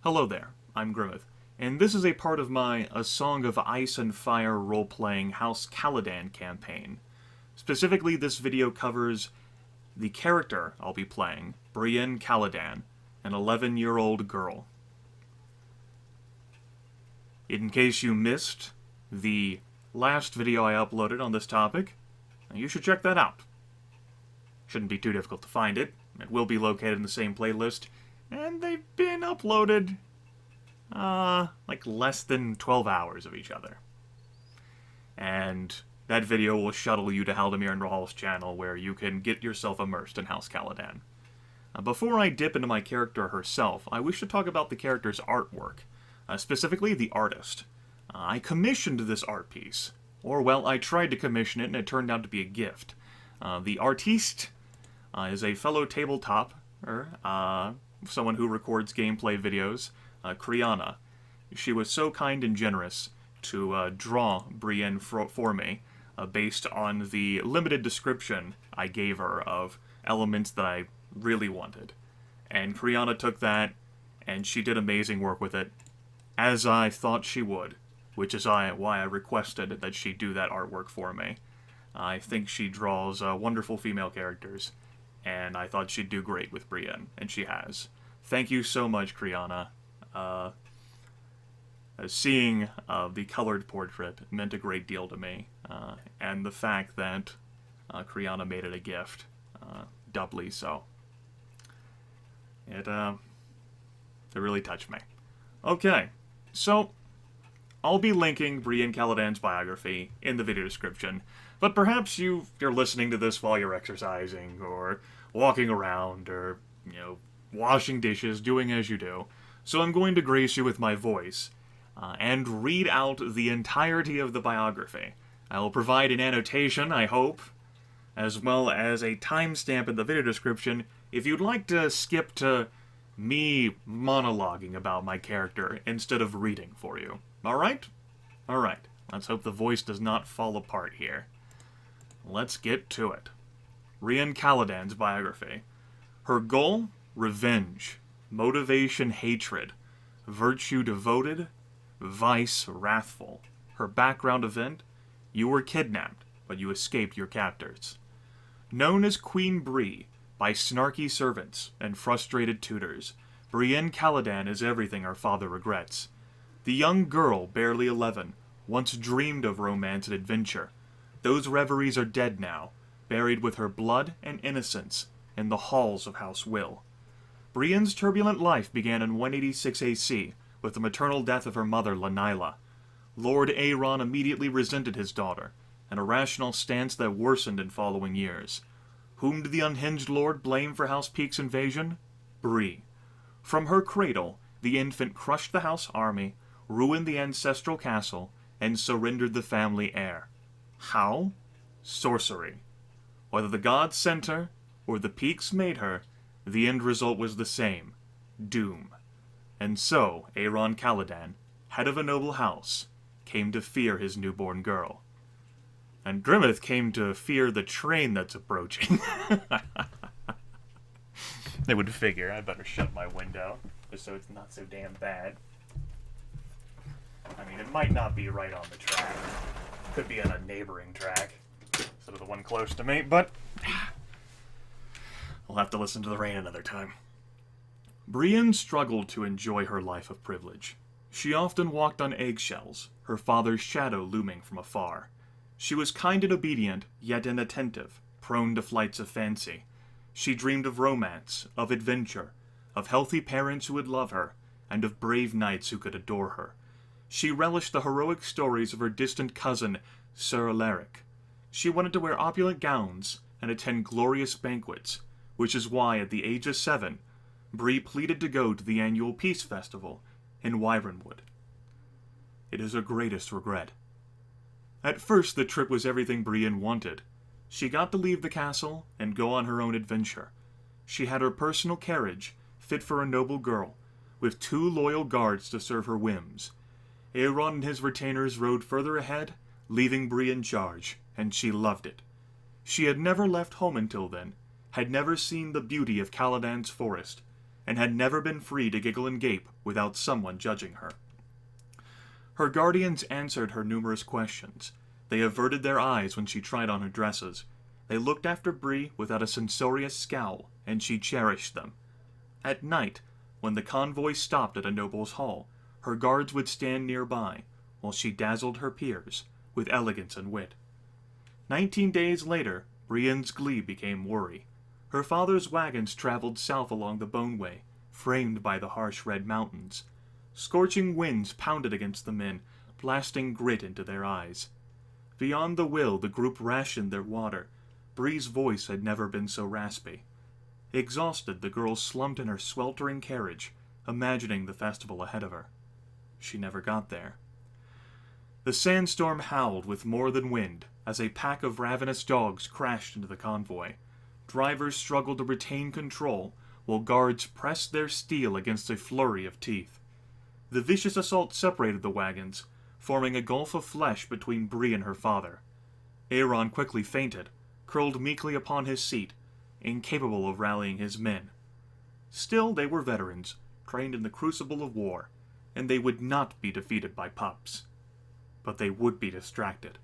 Hello there, I'm Grimith, and this is a part of my A Song of Ice and Fire role-playing House Caladan campaign. Specifically, this video covers the character I'll be playing, Briyenn Caladan, an 11-year-old girl. In case you missed the last video I uploaded on this topic, you should check that out. Shouldn't be too difficult to find it. It will be located in the same playlist, and they've been uploaded, like less than 12 hours of each other. And that video will shuttle you to Haldemir and Rahal's channel, where you can get yourself immersed in House Caladan. Before I dip into my character herself, I wish to talk about the character's artwork, specifically the artist. I commissioned this art piece, or well, I tried to commission it and it turned out to be a gift. The artiste is a fellow tabletopper, someone who records gameplay videos, Criana. She was so kind and generous to draw Briyenn for me, based on the limited description I gave her of elements that I really wanted. And Criana took that, and she did amazing work with it, as I thought she would, which is why I requested that she do that artwork for me. I think she draws wonderful female characters, and I thought she'd do great with Briyenn, and she has. Thank you so much, Criana. Seeing the colored portrait meant a great deal to me, and the fact that Criana made it a gift, doubly so. It really touched me. Okay, so I'll be linking Briyenn Caladan's biography in the video description, but perhaps you're listening to this while you're exercising, or walking around, or, washing dishes, doing as you do. So I'm going to grace you with my voice, and read out the entirety of the biography. I will provide an annotation, I hope, as well as a timestamp in the video description if you'd like to skip to me monologuing about my character instead of reading for you. Alright? Alright. Let's hope the voice does not fall apart here. Let's get to it. Briyenn Caladan's biography. Her goal? Revenge. Motivation? Hatred. Virtue? Devoted. Vice? Wrathful. Her background event? You were kidnapped, but you escaped your captors. Known as Queen Bree by snarky servants and frustrated tutors, Briyenn Caladan is everything her father regrets. The young girl, barely 11, once dreamed of romance and adventure. Those reveries are dead now, buried with her blood and innocence in the halls of House Will. Brienn's turbulent life began in 186 AC, with the maternal death of her mother, Lanila. Lord Aeron immediately resented his daughter, an irrational stance that worsened in following years. Whom did the unhinged lord blame for House Peak's invasion? Bree. From her cradle, the infant crushed the house army, ruined the ancestral castle, and surrendered the family heir. How? Sorcery. Whether the gods sent her, or the Peaks made her, the end result was the same. Doom. And so, Aeron Caladan, head of a noble house, came to fear his newborn girl. And Grimith came to fear the train that's approaching. They would figure I'd better shut my window, just so it's not so damn bad. I mean, it might not be right on the track. Could be on a neighboring track, instead of the one close to me, but I'll have to listen to the rain another time. Briyenn struggled to enjoy her life of privilege. She often walked on eggshells, her father's shadow looming from afar. She was kind and obedient, yet inattentive, prone to flights of fancy. She dreamed of romance, of adventure, of healthy parents who would love her, and of brave knights who could adore her. She relished the heroic stories of her distant cousin, Sir Alaric. She wanted to wear opulent gowns and attend glorious banquets, which is why, at the age of 7, Bree pleaded to go to the annual Peace Festival in Wyronwood. It is her greatest regret. At first, the trip was everything Briyenn wanted. She got to leave the castle and go on her own adventure. She had her personal carriage, fit for a noble girl, with 2 loyal guards to serve her whims. Aeron and his retainers rode further ahead, leaving Bree in charge, and she loved it. She had never left home until then, had never seen the beauty of Caladan's forest, and had never been free to giggle and gape without someone judging her. Her guardians answered her numerous questions. They averted their eyes when she tried on her dresses. They looked after Bree without a censorious scowl, and she cherished them. At night, when the convoy stopped at a noble's hall, her guards would stand nearby, while she dazzled her peers with elegance and wit. 19 days later, Brienne's glee became worry. Her father's wagons traveled south along the Boneway, framed by the harsh red mountains. Scorching winds pounded against the men, blasting grit into their eyes. Beyond the will, the group rationed their water. Bree's voice had never been so raspy. Exhausted, the girl slumped in her sweltering carriage, imagining the festival ahead of her. She never got there. The sandstorm howled with more than wind as a pack of ravenous dogs crashed into the convoy. Drivers struggled to retain control, while guards pressed their steel against a flurry of teeth. The vicious assault separated the wagons, forming a gulf of flesh between Bree and her father. Aaron quickly fainted, curled meekly upon his seat, incapable of rallying his men. Still, they were veterans, trained in the crucible of war, and they would not be defeated by pups. But they would be distracted.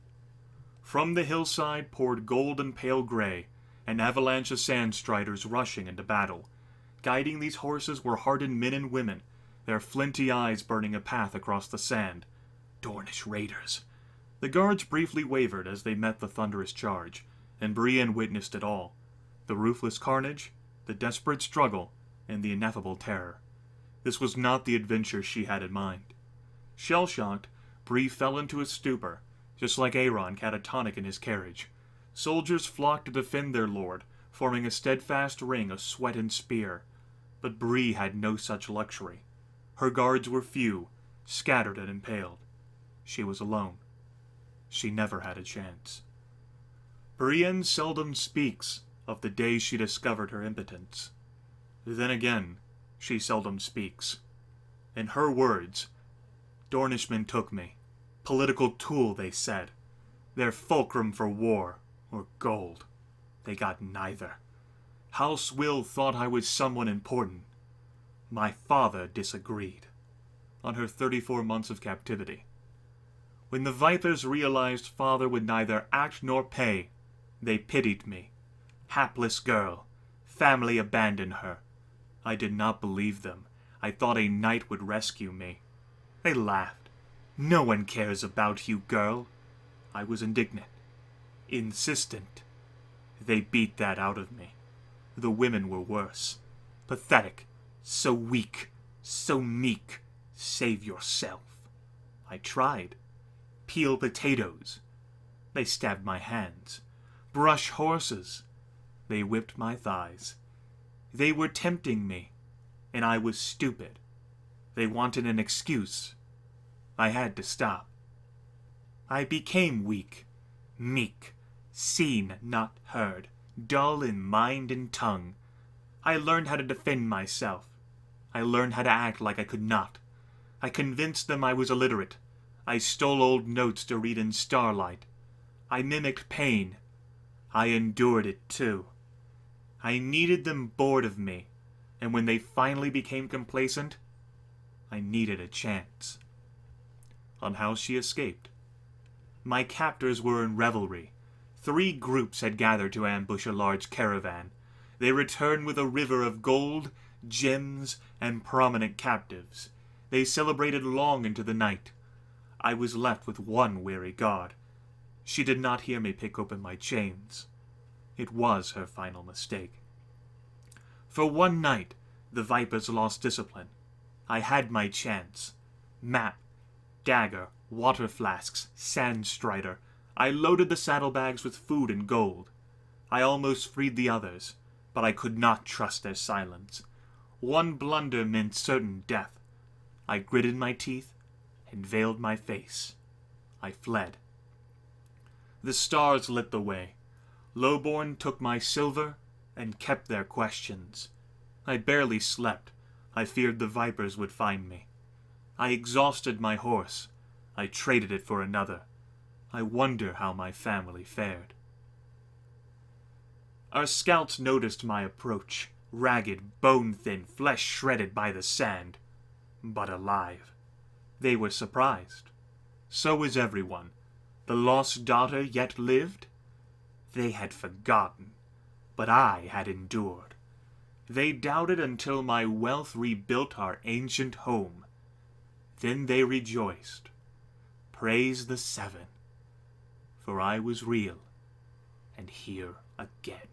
From the hillside poured gold and pale gray, an avalanche of sand striders rushing into battle. Guiding these horses were hardened men and women, their flinty eyes burning a path across the sand. Dornish raiders. The guards briefly wavered as they met the thunderous charge, and Brienne witnessed it all. The ruthless carnage, the desperate struggle, and the ineffable terror. This was not the adventure she had in mind. Shell-shocked, Bree fell into a stupor, just like Aaron catatonic in his carriage. Soldiers flocked to defend their lord, forming a steadfast ring of sweat and spear. But Bree had no such luxury. Her guards were few, scattered and impaled. She was alone. She never had a chance. Brienne seldom speaks of the day she discovered her impotence. Then again, she seldom speaks. In her words, Dornishmen took me. Political tool, they said. Their fulcrum for war, or gold. They got neither. House Will thought I was someone important. My father disagreed. On her 34 months of captivity. When the Vipers realized father would neither act nor pay, they pitied me. Hapless girl. Family abandoned her. I did not believe them. I thought a knight would rescue me. They laughed. No one cares about you, girl. I was indignant. Insistent. They beat that out of me. The women were worse. Pathetic. So weak. So meek. Save yourself. I tried. Peel potatoes. They stabbed my hands. Brush horses. They whipped my thighs. They were tempting me, and I was stupid. They wanted an excuse. I had to stop. I became weak, meek, seen, not heard, dull in mind and tongue. I learned how to defend myself. I learned how to act like I could not. I convinced them I was illiterate. I stole old notes to read in starlight. I mimicked pain. I endured it too. I needed them bored of me, and when they finally became complacent, I needed a chance. On how she escaped. My captors were in revelry. 3 groups had gathered to ambush a large caravan. They returned with a river of gold, gems, and prominent captives. They celebrated long into the night. I was left with one weary guard. She did not hear me pick open my chains. It was her final mistake. For one night, the Vipers lost discipline. I had my chance. Map, dagger, water flasks, sand strider. I loaded the saddlebags with food and gold. I almost freed the others, but I could not trust their silence. One blunder meant certain death. I gritted my teeth and veiled my face. I fled. The stars lit the way. Lowborn took my silver and kept their questions. I barely slept. I feared the Vipers would find me. I exhausted my horse. I traded it for another. I wonder how my family fared. Our scouts noticed my approach. ragged, bone-thin, flesh shredded by the sand, but alive. They were surprised. So was everyone. The lost daughter yet lived? They had forgotten, but I had endured. They doubted until my wealth rebuilt our ancient home. Then they rejoiced. Praise the Seven, for I was real, and here again.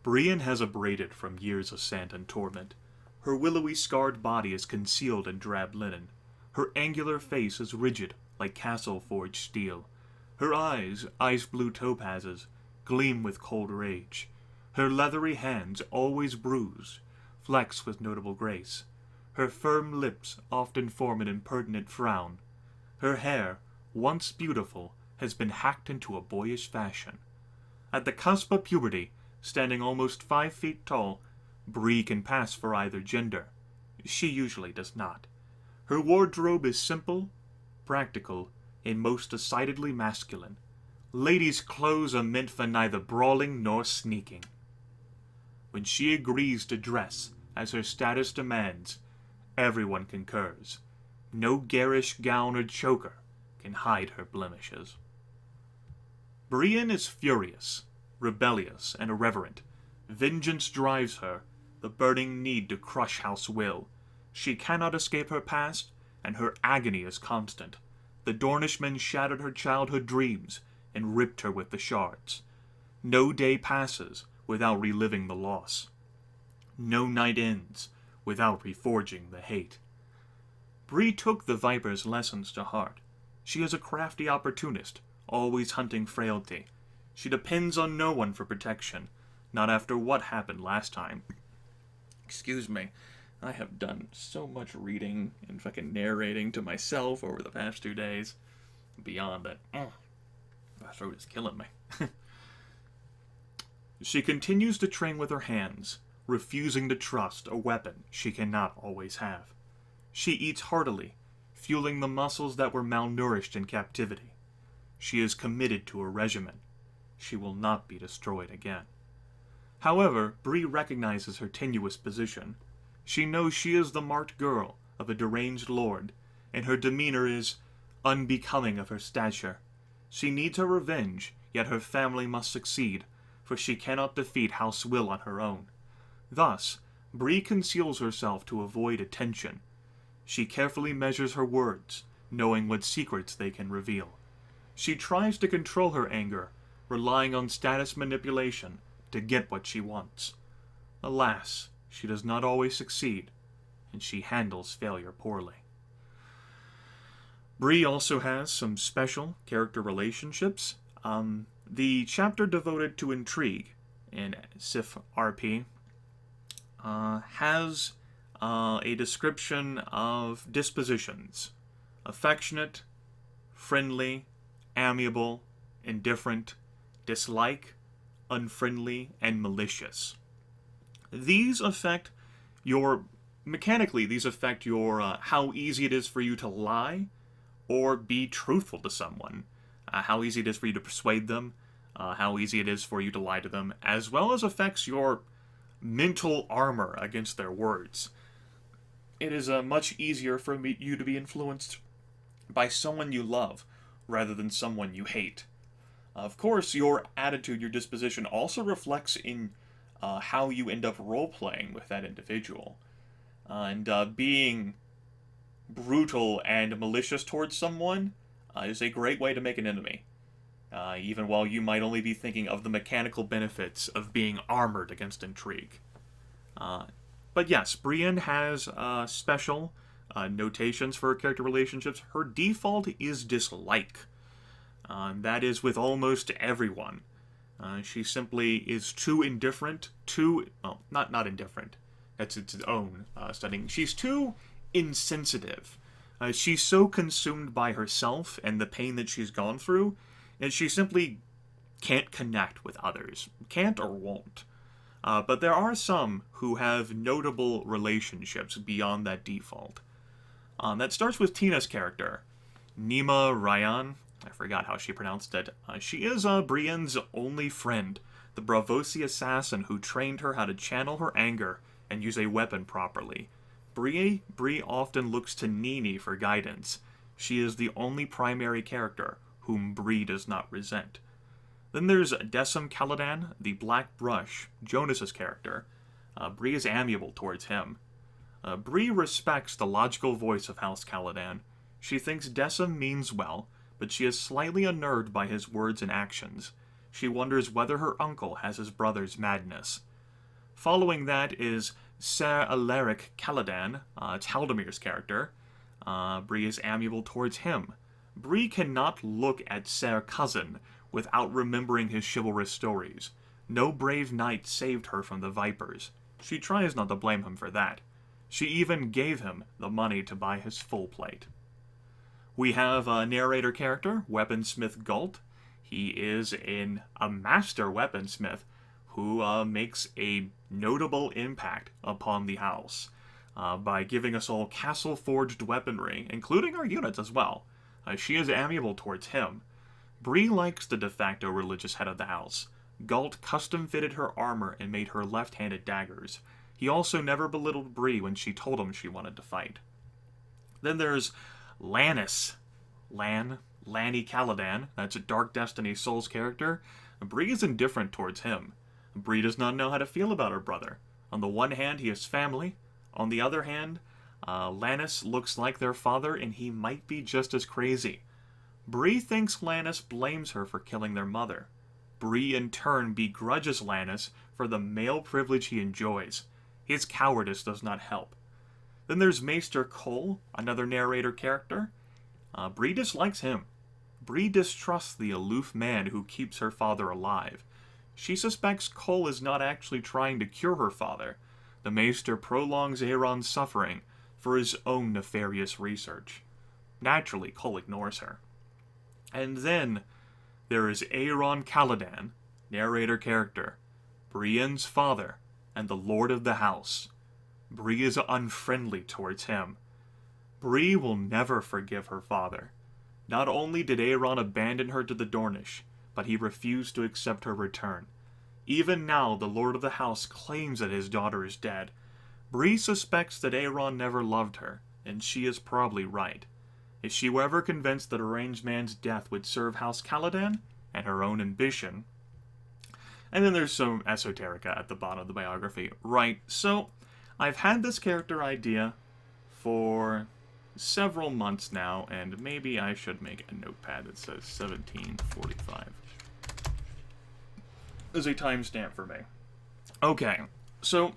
Briyenn has abraded from years of sand and torment. Her willowy scarred body is concealed in drab linen. Her angular face is rigid like castle-forged steel. Her eyes, ice-blue topazes, gleam with cold rage. Her leathery hands, always bruised, flex with notable grace. Her firm lips often form an impertinent frown. Her hair, once beautiful, has been hacked into a boyish fashion. At the cusp of puberty, standing almost 5 feet tall, Bree can pass for either gender. She usually does not. Her wardrobe is simple, practical, and most decidedly masculine. Ladies' clothes are meant for neither brawling nor sneaking. When she agrees to dress as her status demands, everyone concurs. No garish gown or choker can hide her blemishes. Briyenn is furious, rebellious, and irreverent. Vengeance drives her, the burning need to crush House Will. She cannot escape her past, and her agony is constant. The Dornishmen shattered her childhood dreams and ripped her with the shards. No day passes without reliving the loss. No night ends without reforging the hate. Bree took the Viper's lessons to heart. She is a crafty opportunist, always hunting frailty. She depends on no one for protection, not after what happened last time. Excuse me, I have done so much reading and fucking narrating to myself over the past 2 days. Beyond that, my throat is killing me. She continues to train with her hands, refusing to trust a weapon she cannot always have. She eats heartily, fueling the muscles that were malnourished in captivity. She is committed to a regimen. She will not be destroyed again. However, Bree recognizes her tenuous position. She knows she is the marked girl of a deranged lord, and her demeanor is unbecoming of her stature. She needs her revenge, yet her family must succeed, for she cannot defeat House Will on her own. Thus, Bree conceals herself to avoid attention. She carefully measures her words, knowing what secrets they can reveal. She tries to control her anger, relying on status manipulation to get what she wants. Alas, she does not always succeed, and she handles failure poorly. Bree also has some special character relationships. The chapter devoted to intrigue in SIFRP has a description of dispositions: affectionate, friendly, amiable, indifferent, dislike, unfriendly, and malicious. These affect your how easy it is for you to lie or be truthful to someone, how easy it is for you to persuade them, how easy it is for you to lie to them, as well as affects your mental armor against their words. It is much easier for you to be influenced by someone you love rather than someone you hate. Of course, your attitude, your disposition also reflects in how you end up role-playing with that individual. And being brutal and malicious towards someone is a great way to make an enemy, even while you might only be thinking of the mechanical benefits of being armored against intrigue. But yes, Briyenn has special notations for her character relationships. Her default is dislike. That is with almost everyone. She simply is too indifferent, not indifferent. That's its own studying. She's too insensitive. She's so consumed by herself and the pain that she's gone through, and she simply can't connect with others. Can't or won't. But there are some who have notable relationships beyond that default. That starts with Tina's character, Nima Ryan. I forgot how she pronounced it. She is Brienne's only friend, the Bravosi assassin who trained her how to channel her anger and use a weapon properly. Bree often looks to Nini for guidance. She is the only primary character whom Bree does not resent. Then there's Decim Caladan, the Black Brush, Jonas's character. Bree is amiable towards him. Bree respects the logical voice of House Caladan. She thinks Decim means well, but she is slightly unnerved by his words and actions. She wonders whether her uncle has his brother's madness. Following that is Ser Alaric Caladan, Taldamir's character. Bree is amiable towards him. Bree cannot look at Ser Cousin without remembering his chivalrous stories. No brave knight saved her from the Vipers. She tries not to blame him for that. She even gave him the money to buy his full plate. We have a narrator character, Weaponsmith Galt. He is a master weaponsmith who makes a notable impact upon the house by giving us all castle-forged weaponry, including our units as well. She is amiable towards him. Bree likes the de facto religious head of the house. Galt custom-fitted her armor and made her left-handed daggers. He also never belittled Bree when she told him she wanted to fight. Then there's Lannis. Lanny Caladan, that's a Dark Destiny Souls character. Bree is indifferent towards him. Bree does not know how to feel about her brother. On the one hand, he is family. On the other hand, Lannis looks like their father, and he might be just as crazy. Bree thinks Lannis blames her for killing their mother. Bree, in turn, begrudges Lannis for the male privilege he enjoys. His cowardice does not help. Then there's Maester Cole, another narrator character. Bree dislikes him. Bree distrusts the aloof man who keeps her father alive. She suspects Cole is not actually trying to cure her father. The Maester prolongs Aaron's suffering for his own nefarious research. Naturally, Cole ignores her. And then there is Aaron Caladan, narrator character, Briyenne's father, and the Lord of the House. Bree is unfriendly towards him. Bree will never forgive her father. Not only did Aaron abandon her to the Dornish, but he refused to accept her return. Even now, the Lord of the House claims that his daughter is dead. Bree suspects that Aaron never loved her, and she is probably right. If she were ever convinced that arranged man's death would serve House Caladan and her own ambition. And then there's some esoterica at the bottom of the biography. Right, so I've had this character idea for several months now, and maybe I should make a notepad that says 1745. There's a timestamp for me. Okay, so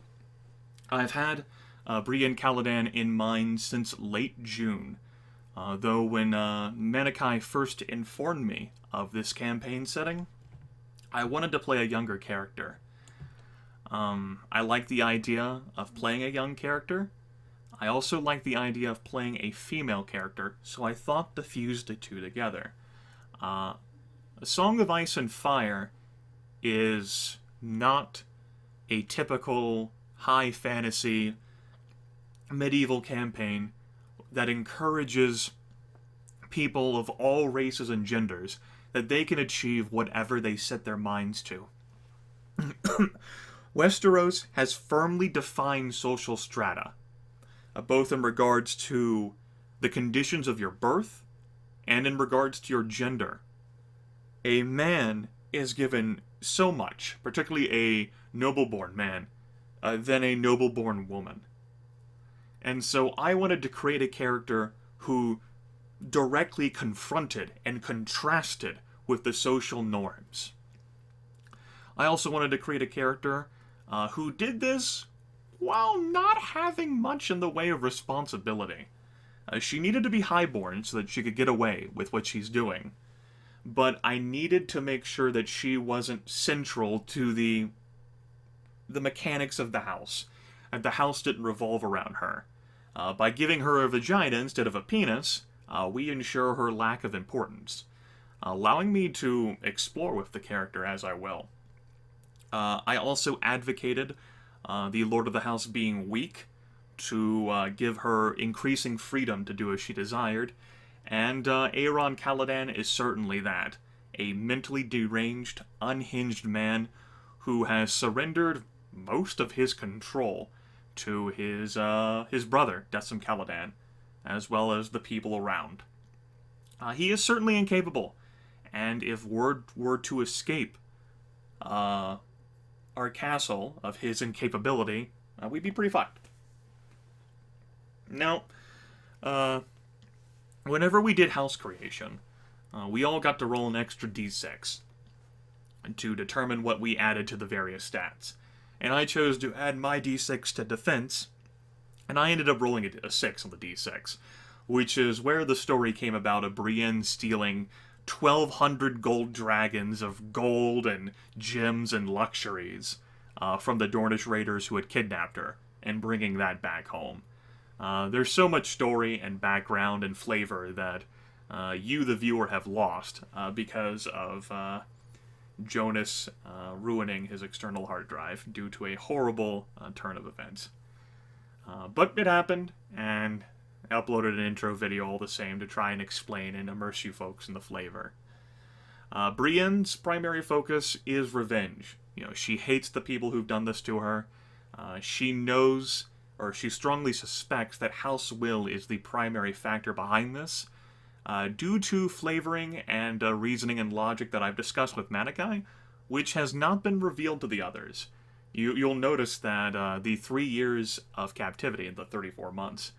I've had Briyenn Caladan in mind since late June, though when Manikai first informed me of this campaign setting, I wanted to play a younger character. I like the idea of playing a young character. I also like the idea of playing a female character, so I thought to fuse the two together. A Song of Ice and Fire is not a typical high fantasy medieval campaign that encourages people of all races and genders that they can achieve whatever they set their minds to. Westeros has firmly defined social strata, both in regards to the conditions of your birth and in regards to your gender. A man is given so much, particularly a noble-born man, than a noble-born woman. And so I wanted to create a character who directly confronted and contrasted with the social norms. I also wanted to create a character who did this while not having much in the way of responsibility. She needed to be highborn so that she could get away with what she's doing. But I needed to make sure that she wasn't central to the mechanics of the house, and the house didn't revolve around her. By giving her a vagina instead of a penis, we ensure her lack of importance, allowing me to explore with the character as I will. I also advocated the Lord of the House being weak to give her increasing freedom to do as she desired, and Aaron Caladan is certainly that. A mentally deranged, unhinged man who has surrendered most of his control to his brother, Caladan, as well as the people around. He is certainly incapable, and if word were to escape our castle of his incapability, we'd be pretty fucked. Now, whenever we did house creation, we all got to roll an extra d6 to determine what we added to the various stats. And I chose to add my d6 to defense, and I ended up rolling a 6 on the d6, which is where the story came about of Briyenn stealing 1,200 gold dragons of gold and gems and luxuries from the Dornish raiders who had kidnapped her, and bringing that back home. There's so much story and background and flavor that you, the viewer, have lost because of Jonas ruining his external hard drive due to a horrible turn of events. But it happened, and I uploaded an intro video all the same to try and explain and immerse you folks in the flavor. Brienne's primary focus is revenge. You know, she hates the people who've done this to her. She knows, or she strongly suspects, that House Will is the primary factor behind this, due to flavoring and reasoning and logic that I've discussed with Manikai, which has not been revealed to the others. You'll notice that the 3 years of captivity, the 34 months,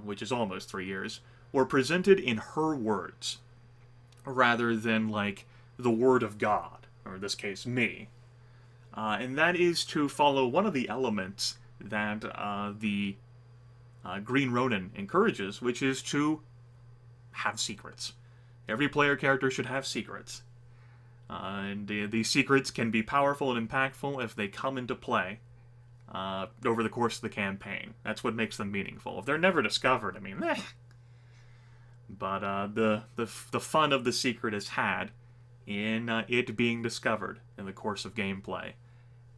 which is almost 3 years, were presented in her words, rather than, like, the word of God, or in this case, me. And that is to follow one of the elements that the Green Ronin encourages, which is to have secrets. Every player character should have secrets. And these secrets can be powerful and impactful if they come into play over the course of the campaign. That's what makes them meaningful. If they're never discovered, I mean, eh. But the fun of the secret is had in it being discovered in the course of gameplay.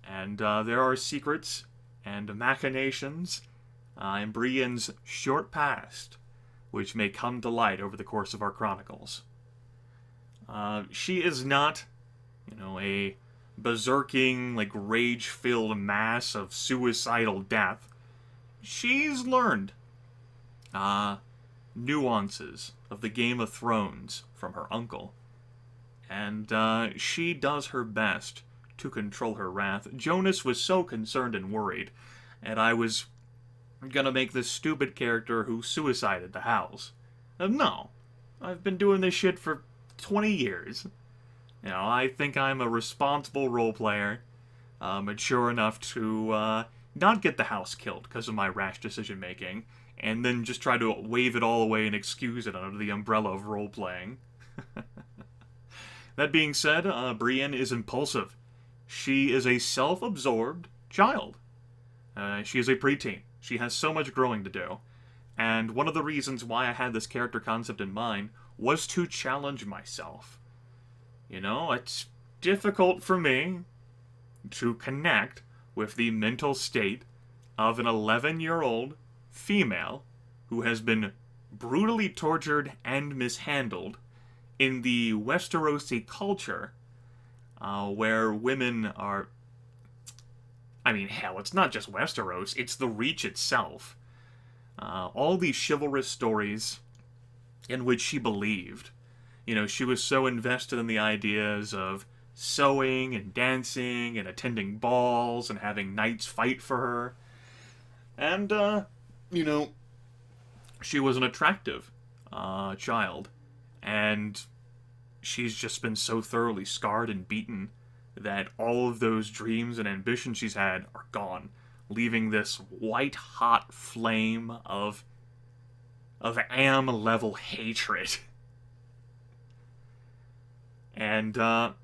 And there are secrets and machinations in Brienne's short past which may come to light over the course of our chronicles. She is not, you know, a berserking, like, rage-filled mass of suicidal death. She's learned nuances of the Game of Thrones from her uncle, and she does her best to control her wrath. Jonas was so concerned and worried, and I was gonna make this stupid character who suicided the house. No. I've been doing this shit for 20 years. You know, I think I'm a responsible role player, mature enough to not get the house killed because of my rash decision making, and then just try to wave it all away and excuse it under the umbrella of role playing. That being said, Brienne is impulsive. She is a self-absorbed child. She is a preteen. She has so much growing to do. And one of the reasons why I had this character concept in mind was to challenge myself. You know, it's difficult for me to connect with the mental state of an 11-year-old female who has been brutally tortured and mishandled in the Westerosi culture, where women are... I mean, hell, it's not just Westeros, it's the Reach itself. All these chivalrous stories in which she believed. You know, she was so invested in the ideas of sewing and dancing and attending balls and having knights fight for her. And, you know, she was an attractive child. And she's just been so thoroughly scarred and beaten that all of those dreams and ambitions she's had are gone, leaving this white-hot flame of am-level hatred. And I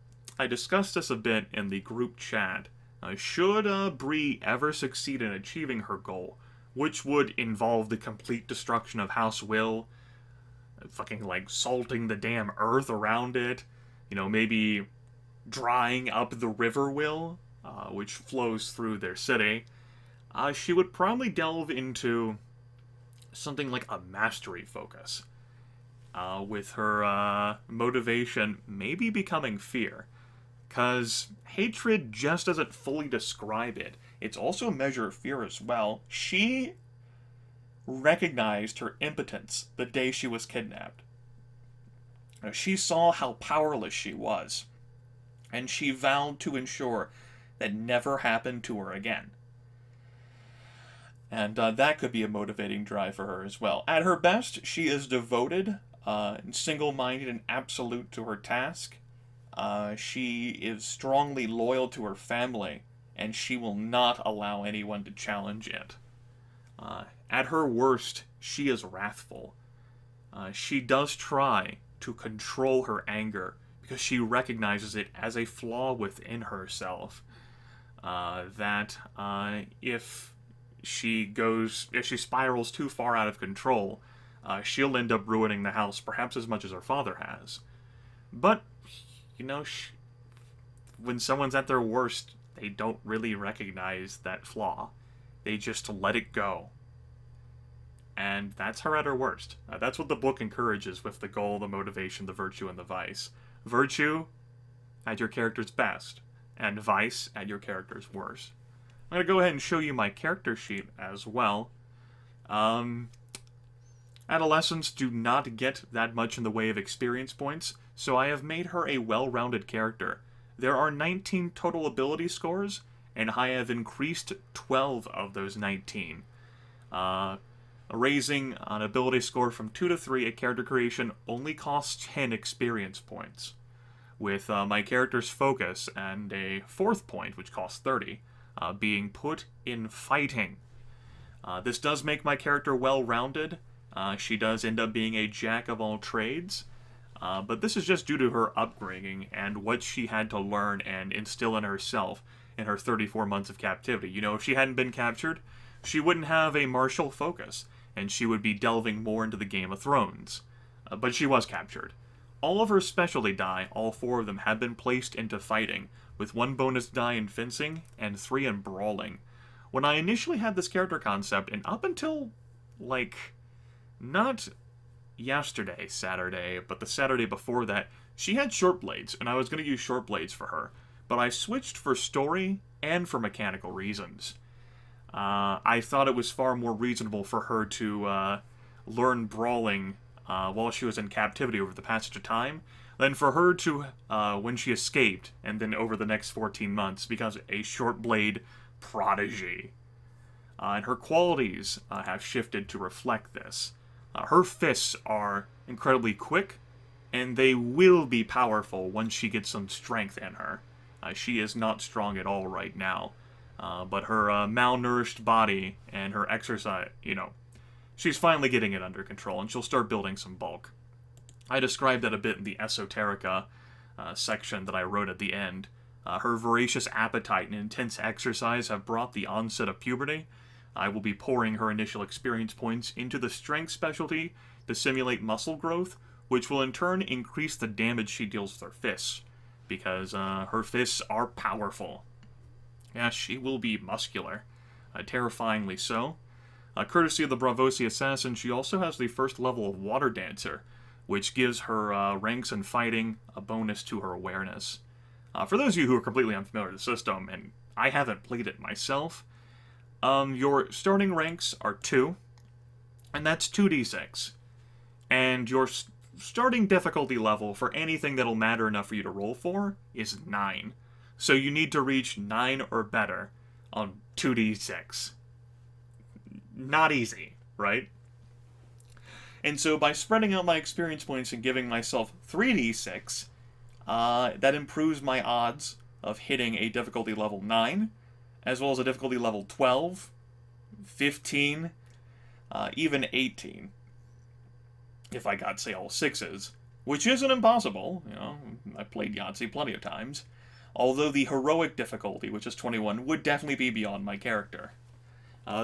discussed this a bit in the group chat. Should Bree ever succeed in achieving her goal, which would involve the complete destruction of House Will, fucking, like, salting the damn earth around it, you know, maybe drying up the river Will, which flows through their city, she would probably delve into something like a mastery focus, with her motivation maybe becoming fear. because hatred just doesn't fully describe it. It's also a measure of fear as well. She recognized her impotence the day she was kidnapped. She saw how powerless she was, and she vowed to ensure that never happened to her again. And that could be a motivating drive for her as well. At her best, she is devoted, single-minded, and absolute to her task. She is strongly loyal to her family, and she will not allow anyone to challenge it. At her worst, she is wrathful. She does try to control her anger because she recognizes it as a flaw within herself. That if she spirals too far out of control, she'll end up ruining the house perhaps as much as her father has. But, when someone's at their worst, they don't really recognize that flaw. They just let it go. And that's her at her worst. That's what the book encourages with the goal, the motivation, the virtue, and the vice. Virtue at your character's best, and vice at your character's worst. I'm going to go ahead and show you my character sheet as well. Adolescents do not get that much in the way of experience points, so I have made her a well-rounded character. There are 19 total ability scores, and I have increased 12 of those 19. Raising an ability score from 2 to 3 at character creation only costs 10 experience points, with my character's focus and a 4th point, which costs 30, being put in fighting. This does make my character well-rounded. She does end up being a jack of all trades, but this is just due to her upbringing and what she had to learn and instill in herself in her 34 months of captivity. If she hadn't been captured, she wouldn't have a martial focus, and she would be delving more into the Game of Thrones. But she was captured. All of her specialty die, all 4 of them, have been placed into fighting, with 1 bonus die in fencing and 3 in brawling. When I initially had this character concept, and up until, not yesterday, Saturday, but the Saturday before that, she had short blades, and I was going to use short blades for her. But I switched for story and for mechanical reasons. I thought it was far more reasonable for her to learn brawling while she was in captivity over the passage of time than for her to, when she escaped, and then over the next 14 months, becomes a short blade prodigy. And her qualities have shifted to reflect this. Her fists are incredibly quick, and they will be powerful once she gets some strength in her. She is not strong at all right now. But her malnourished body and her exercise, she's finally getting it under control, and she'll start building some bulk. I described that a bit in the Esoterica section that I wrote at the end. Her voracious appetite and intense exercise have brought the onset of puberty. I will be pouring her initial experience points into the strength specialty to simulate muscle growth, which will in turn increase the damage she deals with her fists, because her fists are powerful. Yeah, she will be muscular. Terrifyingly so. Courtesy of the Bravosi Assassin, she also has the 1st level of Water Dancer, which gives her ranks in fighting a bonus to her awareness. For those of you who are completely unfamiliar with the system, and I haven't played it myself, your starting ranks are 2, and that's 2d6. And your starting difficulty level for anything that'll matter enough for you to roll for is 9. So you need to reach 9 or better on 2d6. Not easy, right? And so by spreading out my experience points and giving myself 3d6, that improves my odds of hitting a difficulty level 9, as well as a difficulty level 12, 15, even 18. If I got, say, all 6s, which isn't impossible. I played Yahtzee plenty of times. Although the heroic difficulty, which is 21, would definitely be beyond my character.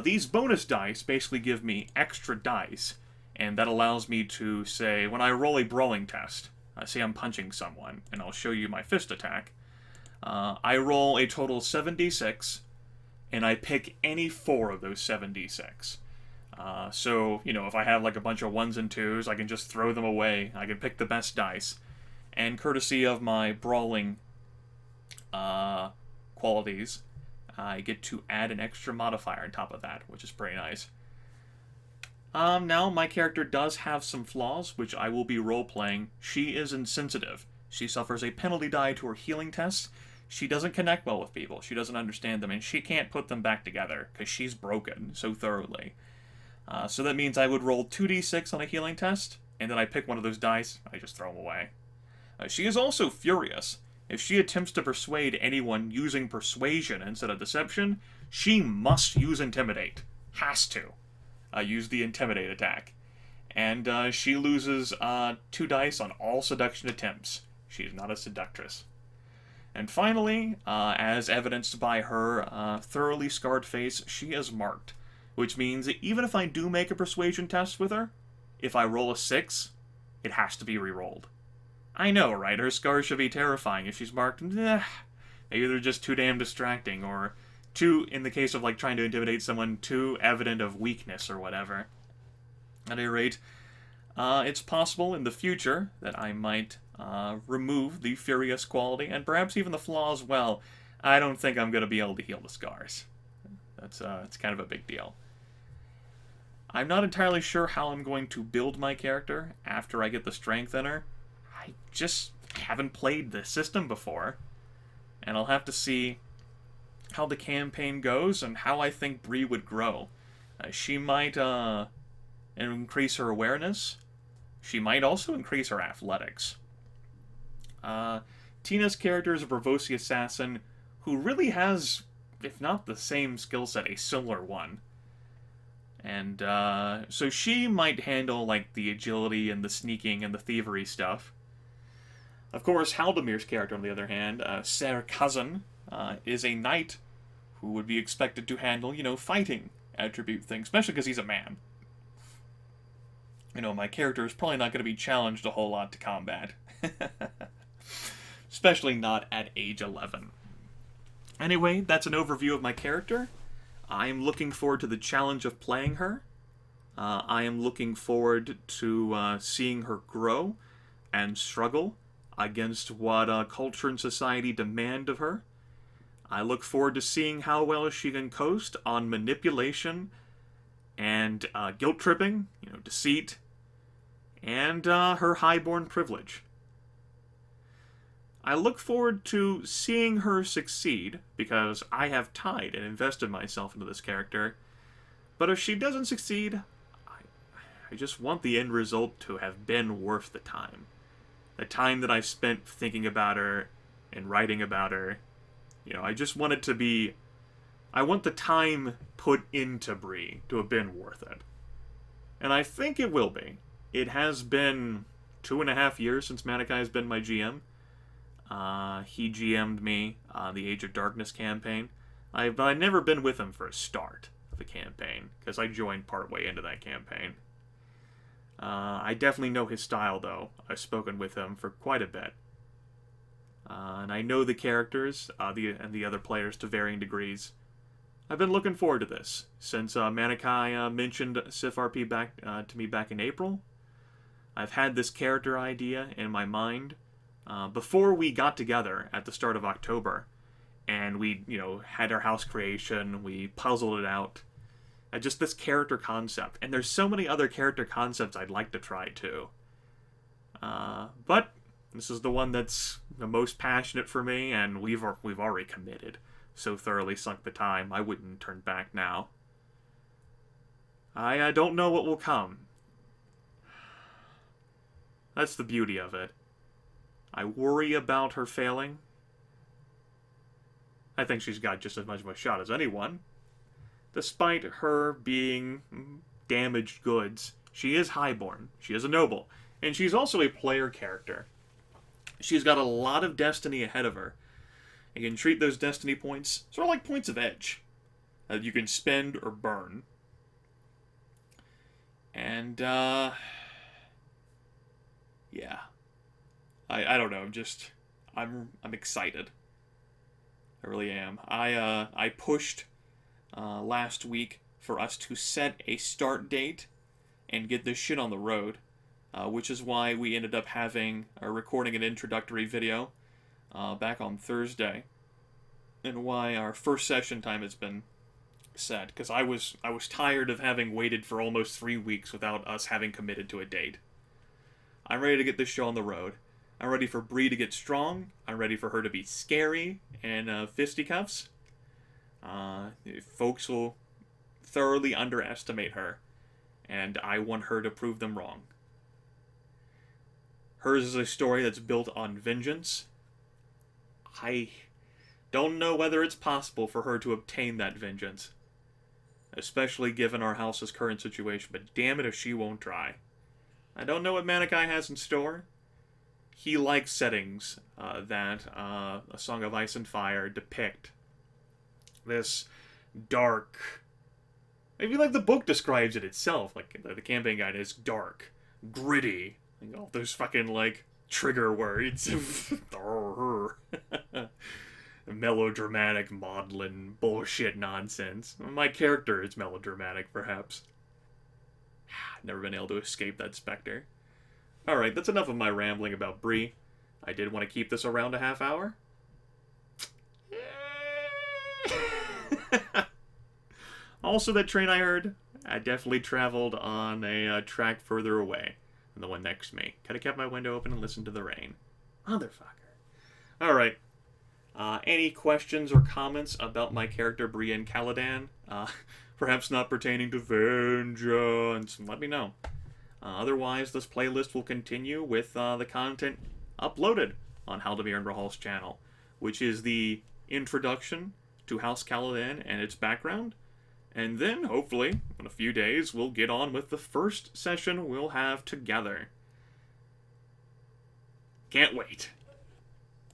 These bonus dice basically give me extra dice, and that allows me to, say, when I roll a brawling test, say I'm punching someone, and I'll show you my fist attack, I roll a total 7d6, and I pick any 4 of those 7d6. So, if I have a bunch of 1s and 2s, I can just throw them away. I can pick the best dice. And courtesy of my brawling qualities, I get to add an extra modifier on top of that, which is pretty nice. Now, my character does have some flaws, which I will be role-playing. She is insensitive. She suffers a penalty die to her healing tests. She doesn't connect well with people. She doesn't understand them, and she can't put them back together, because she's broken so thoroughly. So that means I would roll 2d6 on a healing test, and then I pick one of those dice, I just throw them away. She is also furious. If she attempts to persuade anyone using persuasion instead of deception, she must use intimidate. Has to. Use the intimidate attack. And she loses 2 dice on all seduction attempts. She is not a seductress. And finally, as evidenced by her thoroughly scarred face, she is marked. Which means that even if I do make a persuasion test with her, if I roll a 6, it has to be re-rolled. I know, right? Her scars should be terrifying. If she's marked, maybe they're just too damn distracting, or too, in the case of like trying to intimidate someone, too evident of weakness or whatever. At any rate, it's possible in the future that I might remove the furious quality, and perhaps even the flaws. Well, I don't think I'm going to be able to heal the scars. It's kind of a big deal. I'm not entirely sure how I'm going to build my character after I get the strength in her. I just haven't played this system before, and I'll have to see how the campaign goes and how I think Bree would grow. She might increase her awareness. She might also increase her athletics. Tina's character is a Bravosi assassin who really has, if not the same skill set, a similar one. And so she might handle like the agility and the sneaking and the thievery stuff. Of course, Haldamir's character, on the other hand, Ser Cousin, is a knight who would be expected to handle, fighting attribute things, especially because he's a man. My character is probably not going to be challenged a whole lot to combat. Especially not at age 11. Anyway, that's an overview of my character. I am looking forward to the challenge of playing her. I am looking forward to seeing her grow and struggle against what culture and society demand of her. I look forward to seeing how well she can coast on manipulation and guilt-tripping, deceit, and her highborn privilege. I look forward to seeing her succeed, because I have tied and invested myself into this character. But if she doesn't succeed, I just want the end result to have been worth the time. The time that I spent thinking about her and writing about her. I just want it to be... I want the time put into Bree to have been worth it. And I think it will be. It has been 2.5 years since Manikai has been my GM. He GM'd me the Age of Darkness campaign. I've never been with him for a start of a campaign, because I joined partway into that campaign. I definitely know his style, though. I've spoken with him for quite a bit. And I know the characters and the other players to varying degrees. I've been looking forward to this since Manikai mentioned SIFRP back to me back in April. I've had this character idea in my mind before we got together at the start of October, and we, had our house creation, we puzzled it out. Just this character concept, and there's so many other character concepts I'd like to try too. But this is the one that's the most passionate for me, and we've already committed. So thoroughly sunk the time, I wouldn't turn back now. I don't know what will come. That's the beauty of it. I worry about her failing. I think she's got just as much of a shot as anyone. Despite her being damaged goods, she is highborn, she is a noble, and she's also a player character. She's got a lot of destiny ahead of her. You can treat those destiny points sort of like points of edge that you can spend or burn. And, yeah. I don't know, I'm excited. I really am. I pushed last week for us to set a start date and get this shit on the road, which is why we ended up recording an introductory video back on Thursday. and why our first session time has been set, because I was tired of having waited for almost 3 weeks without us having committed to a date. I'm ready to get this show on the road. I'm ready for Bree to get strong. I'm ready for her to be scary and fisticuffs. Folks will thoroughly underestimate her, and I want her to prove them wrong. Hers is a story that's built on vengeance. I don't know whether it's possible for her to obtain that vengeance, especially given our house's current situation, but damn it if she won't try. I don't know what Manikai has in store. He likes settings that A Song of Ice and Fire depict. This dark... Maybe like the book describes it itself, like the campaign guide is dark, gritty, and all those fucking, like, trigger words. Melodramatic, maudlin, bullshit nonsense. My character is melodramatic, perhaps. Never been able to escape that specter. Alright, that's enough of my rambling about Bree. I did want to keep this around a half hour. Also, that train I heard, I definitely traveled on a track further away than the one next to me. Could have kept my window open and listened to the rain. Motherfucker. Alright. Any questions or comments about my character Briyenn Caladan? Perhaps not pertaining to vengeance, let me know. Otherwise, this playlist will continue with the content uploaded on Haldemir and Rahal's channel, which is the introduction to House Caladan and its background. And then, hopefully, in a few days, we'll get on with the first session we'll have together. Can't wait.